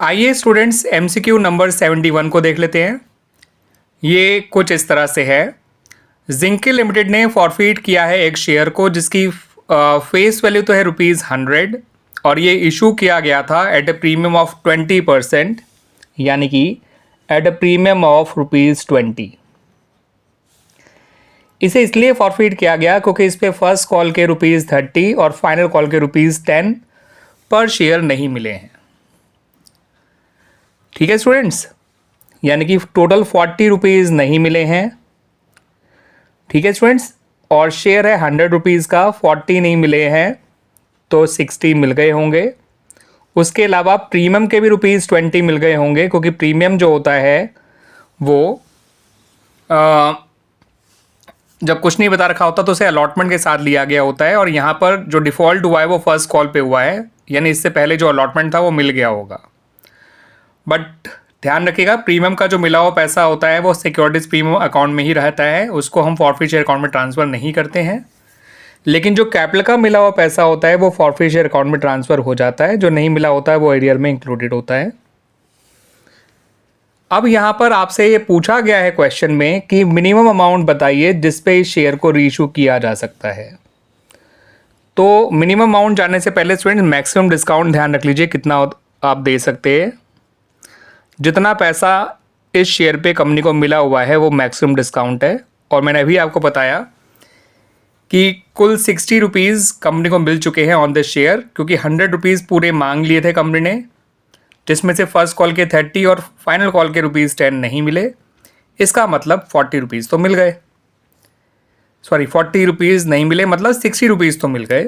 आइए students MCQ number 71 को देख लेते हैं। ये कुछ इस तरह से है। जिंके लिमिटेड ने फॉरफिट किया है एक शेयर को जिसकी फेस वैल्यू तो है ₹100 और ये इशू किया गया था एट अ प्रीमियम ऑफ 20%, यानी कि एट अ प्रीमियम ऑफ ₹20। इसे इसलिए फॉरफिट किया गया क्योंकि इस पे फर्स्ट कॉल के ₹30 और फाइनल कॉल के ₹10 पर शेयर नहीं मिले हैं। ठीक है स्टूडेंट्स, यानी कि टोटल ₹40 नहीं मिले हैं। ठीक है स्टूडेंट्स, और शेयर है ₹100 का, 40 नहीं मिले हैं तो 60 मिल गए होंगे। उसके अलावा प्रीमियम के भी ₹20 मिल गए होंगे क्योंकि प्रीमियम जो होता है वो जब कुछ नहीं बता रखा होता तो उसे अलॉटमेंट के साथ लिया गया होता है, और यहाँ पर जो डिफ़ॉल्ट हुआ है वो फर्स्ट कॉल पे हुआ है, यानी इससे पहले जो अलॉटमेंट था वो मिल गया होगा। बट ध्यान रखिएगा, प्रीमियम का जो मिला हुआ पैसा होता है वो सिक्योरिटीज प्रीमियम अकाउंट में ही रहता है, उसको हम फॉरफिट शेयर अकाउंट में ट्रांसफ़र नहीं करते हैं। लेकिन जो कैपिटल का मिला हुआ पैसा होता है वो फॉरफिट शेयर अकाउंट में ट्रांसफ़र हो जाता है, जो नहीं मिला होता है वो एरियर में इंक्लूडेड होता है। अब यहाँ पर आपसे ये पूछा गया है क्वेश्चन में कि मिनिमम अमाउंट बताइए जिस पे इस शेयर को रीइशू किया जा सकता है। तो मिनिमम अमाउंट जानने से पहले स्टूडेंट मैक्सिमम डिस्काउंट ध्यान रख लीजिए कितना आप दे सकते हैं। जितना पैसा इस शेयर पे कंपनी को मिला हुआ है वो मैक्सिमम डिस्काउंट है, और मैंने अभी आपको बताया कि कुल ₹60 कंपनी को मिल चुके हैं ऑन दिस शेयर, क्योंकि ₹100 पूरे मांग लिए थे कंपनी ने, जिसमें से फर्स्ट कॉल के 30 और फाइनल कॉल के ₹10 नहीं मिले। इसका मतलब ₹40 तो मिल गए, सॉरी ₹40 नहीं मिले, मतलब ₹60 तो मिल गए।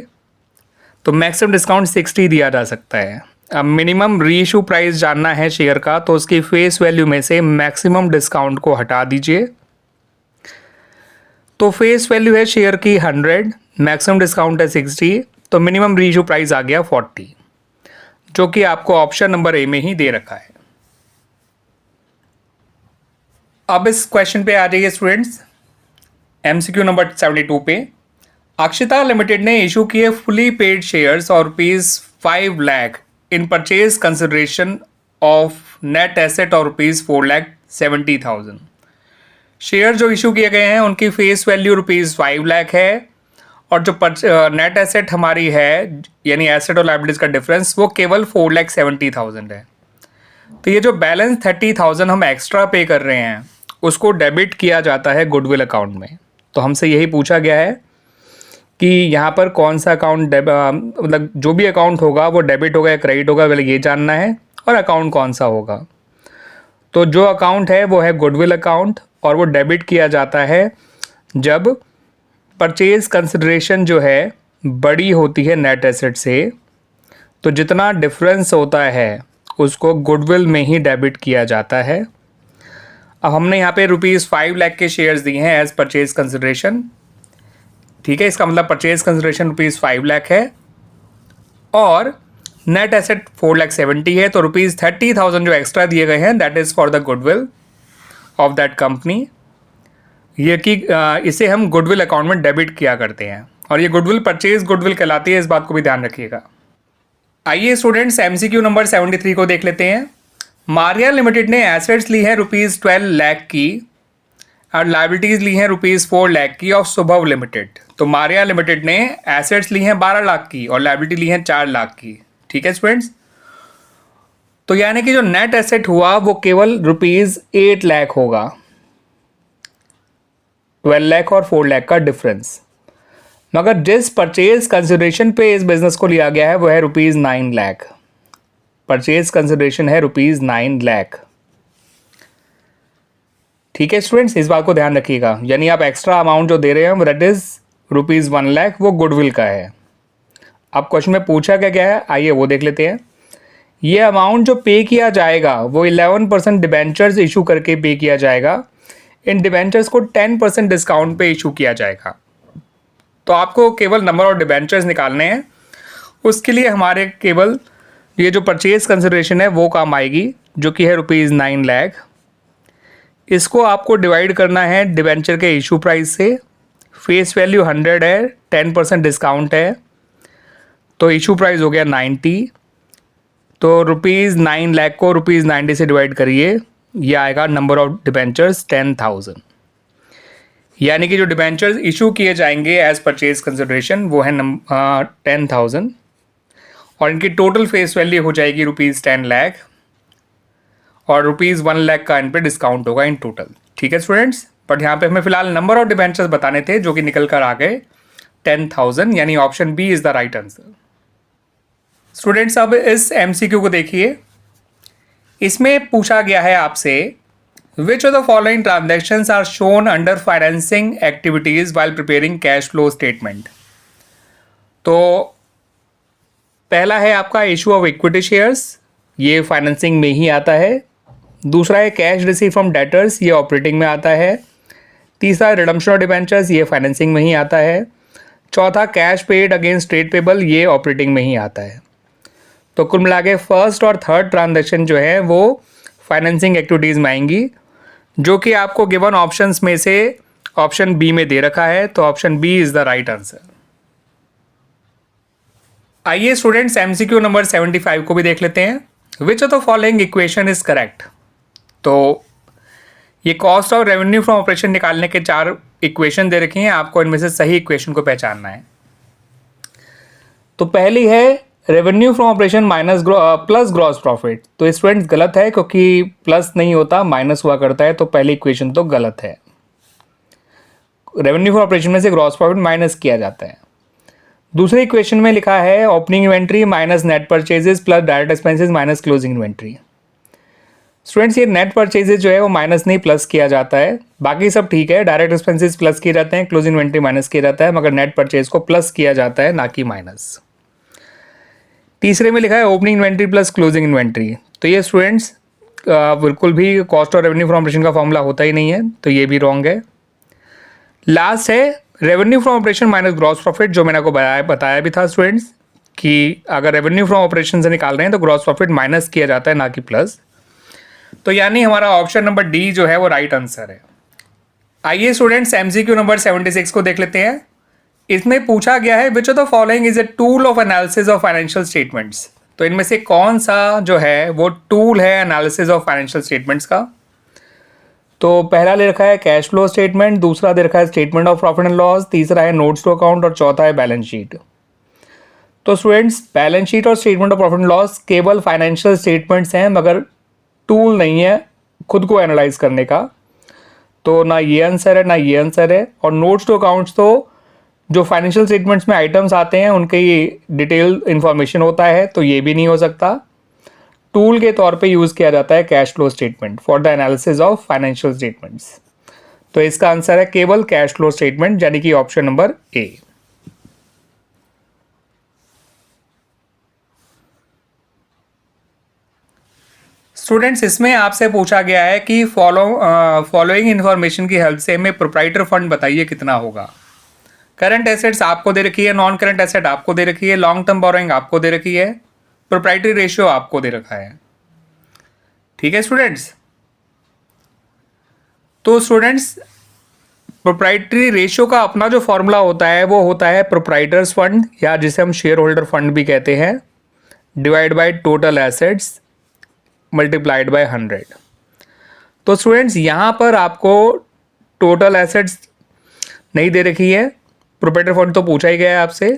तो मैक्सिमम डिस्काउंट 60 दिया जा सकता है। अब मिनिमम रीइशू प्राइस जानना है शेयर का, तो उसकी फेस वैल्यू में से मैक्सिमम डिस्काउंट को हटा दीजिए। तो फेस वैल्यू है शेयर की 100, मैक्सिमम डिस्काउंट है 60, तो मिनिमम रीइशू प्राइस आ गया 40, जो कि आपको ऑप्शन नंबर ए में ही दे रखा है। अब इस क्वेश्चन पे आ जाइए स्टूडेंट्स, एमसीक्यू नंबर 72 पे। अक्षिता लिमिटेड ने इशू किए फुली पेड शेयर्स और ₹5 lakh in purchase consideration of net asset और ₹4,70,000। शेयर जो इशू किए गए हैं उनकी फेस वैल्यू ₹5 लाख है, और जो नेट एसेट हमारी है, यानी एसेट और लायबिलिटीज का डिफरेंस, वो केवल ₹4,70,000 है। तो ये जो बैलेंस 30,000 हम एक्स्ट्रा पे कर रहे हैं उसको डेबिट किया जाता है गुडविल अकाउंट में। तो हमसे यही पूछा गया है कि यहाँ पर कौन सा अकाउंट मतलब जो भी अकाउंट होगा वो डेबिट होगा या क्रेडिट होगा, पहले ये जानना है, और अकाउंट कौन सा होगा। तो जो अकाउंट है वो है गुडविल अकाउंट, और वो डेबिट किया जाता है जब परचेज कंसिडरेशन जो है बड़ी होती है नेट एसेट से। तो जितना डिफरेंस होता है उसको गुडविल में ही डेबिट किया जाता है। अब हमने यहाँ पे ₹5 लाख के शेयर्स दिए हैं एज परचेज कंसिडरेशन। ठीक है, इसका मतलब परचेज कंसिडरेशन ₹5 लाख है और नेट एसेट 4,70,000 है, तो ₹30,000 जो एक्स्ट्रा दिए गए हैं that is for the goodwill of that company. ये कि इसे हम गुडविल अकाउंट में डेबिट किया करते हैं, और ये गुडविल परचेज गुडविल कहलाती है, इस बात को भी ध्यान रखिएगा। आइए स्टूडेंट्स एमसीक्यू नंबर 73 को देख लेते हैं। मारिया लिमिटेड ने एसेट्स ली है ₹12 लाख की और लायबिलिटीज़ ली हैं ₹4 लाख की ऑफ सुभव लिमिटेड। तो मारिया लिमिटेड ने एसेट्स ली हैं 12 लाख की और लायबिलिटी ली हैं 4 लाख की। ठीक है स्टूडेंट्स, तो यानी कि जो नेट एसेट हुआ वो केवल ₹8 लाख होगा, 12 लाख और 4 लाख का डिफरेंस। मगर जिस परचेज कंसिडरेशन पे इस बिजनेस को लिया गया है वो है ₹9 लाख। परचेज कंसिडरेशन है ₹9 लाख। ठीक है स्टूडेंट्स, इस बात को ध्यान रखिएगा, यानी आप एक्स्ट्रा अमाउंट जो दे रहे हैं दैट इज ₹1 लाख, वो गुडविल का है। अब क्वेश्चन में पूछा क्या है, आइए वो देख लेते हैं। ये अमाउंट जो पे किया जाएगा वो 11% डिबेंचर्स इशू करके पे किया जाएगा। इन डिबेंचर्स को 10% डिस्काउंट पे इशू किया जाएगा। तो आपको केवल नंबर ऑफ डिबेंचर्स निकालने हैं, उसके लिए हमारे केवल ये जो परचेज कंसिडरेशन है वो काम आएगी, जो कि है ₹9 लाख। इसको आपको डिवाइड करना है डिबेंचर के इशू प्राइस से। फेस वैल्यू 100 है, 10% डिस्काउंट है, तो इशू प्राइस हो गया 90। तो ₹9 लाख को ₹90 से डिवाइड करिए, ये आएगा नंबर ऑफ डिबेंचर्स 10,000। यानी कि जो डिबेंचर्स इशू किए जाएंगे एज परचेज कंसिडरेशन वो है 10,000 और इनकी टोटल फेस वैल्यू हो जाएगी ₹10 लाख और ₹1 लाख का इन पे डिस्काउंट होगा इन टोटल। ठीक है स्टूडेंट्स, बट यहाँ पे हमें फिलहाल नंबर ऑफ डिबेंचर्स बताने थे जो कि निकल कर आ गए 10,000, यानी option B is the right answer. Students अब इस MCQ को देखिए, इसमें पूछा गया है आपसे which of the following transactions are shown under financing activities while preparing cash flow statement. तो पहला है आपका इशू ऑफ इक्विटी शेयर्स, ये फाइनेंसिंग में ही आता है। दूसरा है कैश रिसीव फ्रॉम डेटर्स, ये ऑपरेटिंग में आता है। तीसरा रिडम्पशन ऑफ डिबेंचर्स, ये फाइनेंसिंग में ही आता है। चौथा cash paid against trade payable, ये ऑपरेटिंग में ही आता है। तो कुल मिला के फर्स्ट और थर्ड ट्रांजैक्शन जो है वो फाइनेंसिंग एक्टिविटीज़ में आएंगी, जो कि आपको गिवन ऑप्शंस में से ऑप्शन बी में दे रखा है, तो option B is the right answer. आइए स्टूडेंट्स MCQ नंबर 75 को भी देख लेते हैं। Which of the following equation is correct. तो ये कॉस्ट और रेवेन्यू फ्रॉम ऑपरेशन निकालने के 4 इक्वेशन दे रखी हैं, आपको इनमें से सही इक्वेशन को पहचानना है। तो पहली है revenue from operation minus plus gross profit. तो स्टूडेंट्स गलत है, क्योंकि प्लस नहीं होता माइनस हुआ करता है, तो पहली इक्वेशन तो गलत है। रेवेन्यू फ्रॉम ऑपरेशन में से ग्रॉस प्रॉफिट माइनस किया जाता है। दूसरे इक्वेशन में लिखा है opening inventory minus net purchases plus direct expenses minus closing inventory. Students ये नेट परचेजेस जो है वो माइनस नहीं प्लस किया जाता है, बाकी सब ठीक है। डायरेक्ट एक्सपेंसेस प्लस किए जाते हैं, क्लोजिंग इन्वेंट्री माइनस किया जाता है, मगर नेट परचेज को प्लस किया जाता है, ना कि माइनस। तीसरे में लिखा है opening inventory plus closing inventory. तो ये स्टूडेंट्स बिल्कुल भी कॉस्ट और रेवेन्यू फ्रॉम ऑपरेशन का फॉर्मूला होता ही नहीं है, तो ये भी रॉन्ग है। लास्ट है revenue from operation minus gross profit, जो मैंने आपको बताया भी था स्टूडेंट्स कि अगर रेवेन्यू फ्रॉम ऑपरेशन से निकाल रहे हैं तो ग्रॉस प्रॉफिट माइनस किया जाता है, ना कि प्लस। तो यानी हमारा ऑप्शन नंबर डी जो है वो राइट आंसर है। आइए स्टूडेंट्स MCQ नंबर 76 को देख लेते हैं। इसमें पूछा गया है विच of the following is a tool of analysis of financial statements. तो इनमें से कौन सा जो है वो टूल है एनालिसिस ऑफ फाइनेंशियल स्टेटमेंट्स का। तो पहला ले रखा है कैश फ्लो स्टेटमेंट, दूसरा दे रखा है statement of profit and loss, तीसरा है नोट्स टू अकाउंट और चौथा है बैलेंस शीट। तो स्टूडेंट्स बैलेंस शीट और statement of profit and loss केवल फाइनेंशियल स्टेटमेंट्स हैं, मगर टूल नहीं है खुद को एनालाइज करने का। तो ना ये आंसर है ना ये आंसर है। और नोट्स टू अकाउंट्स तो जो फाइनेंशियल स्टेटमेंट्स में आइटम्स आते हैं उनके ये डिटेल इंफॉर्मेशन होता है, तो ये भी नहीं हो सकता। टूल के तौर पे यूज़ किया जाता है cash flow statement for the analysis of financial statements. तो इसका आंसर है केवल कैश फ्लो स्टेटमेंट, यानी कि ऑप्शन नंबर ए। स्टूडेंट्स इसमें आपसे पूछा गया है कि फॉलोइंग इंफॉर्मेशन की हेल्प से हमें प्रोप्राइटर फंड बताइए कितना होगा। करंट एसेट्स आपको दे रखी है, नॉन करंट एसेट आपको दे रखी है, लॉन्ग टर्म बोरोइंग आपको दे रखी है, प्रोप्राइटरी रेशियो आपको दे रखा है। ठीक है स्टूडेंट्स, तो स्टूडेंट्स प्रोप्राइटरी रेशियो का अपना जो फॉर्मूला होता है वो होता है प्रोप्राइटर्स फंड, या जिसे हम शेयर होल्डर फंड भी कहते हैं, divide by total assets multiplied by 100। तो स्टूडेंट्स यहाँ पर आपको टोटल एसेट्स नहीं दे रखी है, प्रोप्राइटर फंड तो पूछा ही गया है आपसे।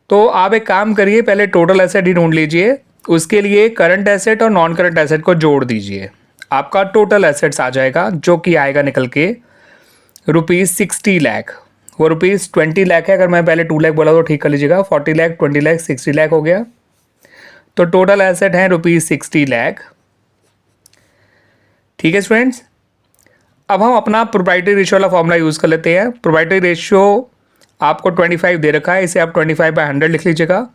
तो आप एक काम करिए, पहले टोटल एसेट ही ढूंढ लीजिए, उसके लिए करंट एसेट और नॉन करंट एसेट को जोड़ दीजिए, आपका टोटल एसेट्स आ जाएगा, जो कि आएगा निकल के ₹60 लाख। वो ₹20 लाख है, अगर मैं पहले 2 लाख बोला तो ठीक कर लीजिएगा, 40 लाख 20 लाख 60 लाख हो गया। तो टोटल एसेट है ₹60 लाख। ठीक है स्टूडेंट्स, अब हम अपना प्रोप्राइटरी रेशियो वाला फॉर्मूला यूज़ कर लेते हैं। प्रोप्राइटरी रेशियो आपको 25 दे रखा है, इसे आप 25/100 लिख लीजिएगा,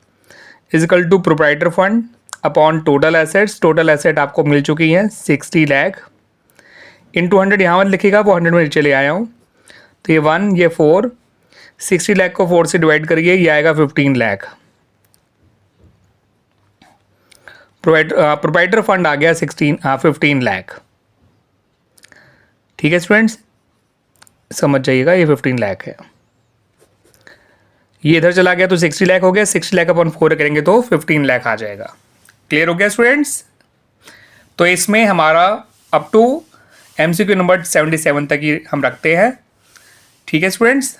equal to proprietor fund upon total assets. Total asset आपको मिल चुकी हैं 60 लाख, इंटू 100 यहाँ मत लिखिएगा, वो 100 में नीचे ले आया हूँ। तो ये 1 ये 4, 60 लाख को 4 से डिवाइड करिए, ये आएगा 15 लाख। प्रोप्राइटर फंड आ गया 15 लाख। ठीक है स्टूडेंट्स, समझ जाइएगा, ये 15 लाख है। ये इधर चला गया तो 60 लाख हो गया, 60 लाख अपन 4 करेंगे तो 15 लाख आ जाएगा। क्लियर हो गया स्टूडेंट्स? तो इसमें हमारा अप टू MCQ नंबर 77 तक ही हम रखते हैं। ठीक है स्टूडेंट्स?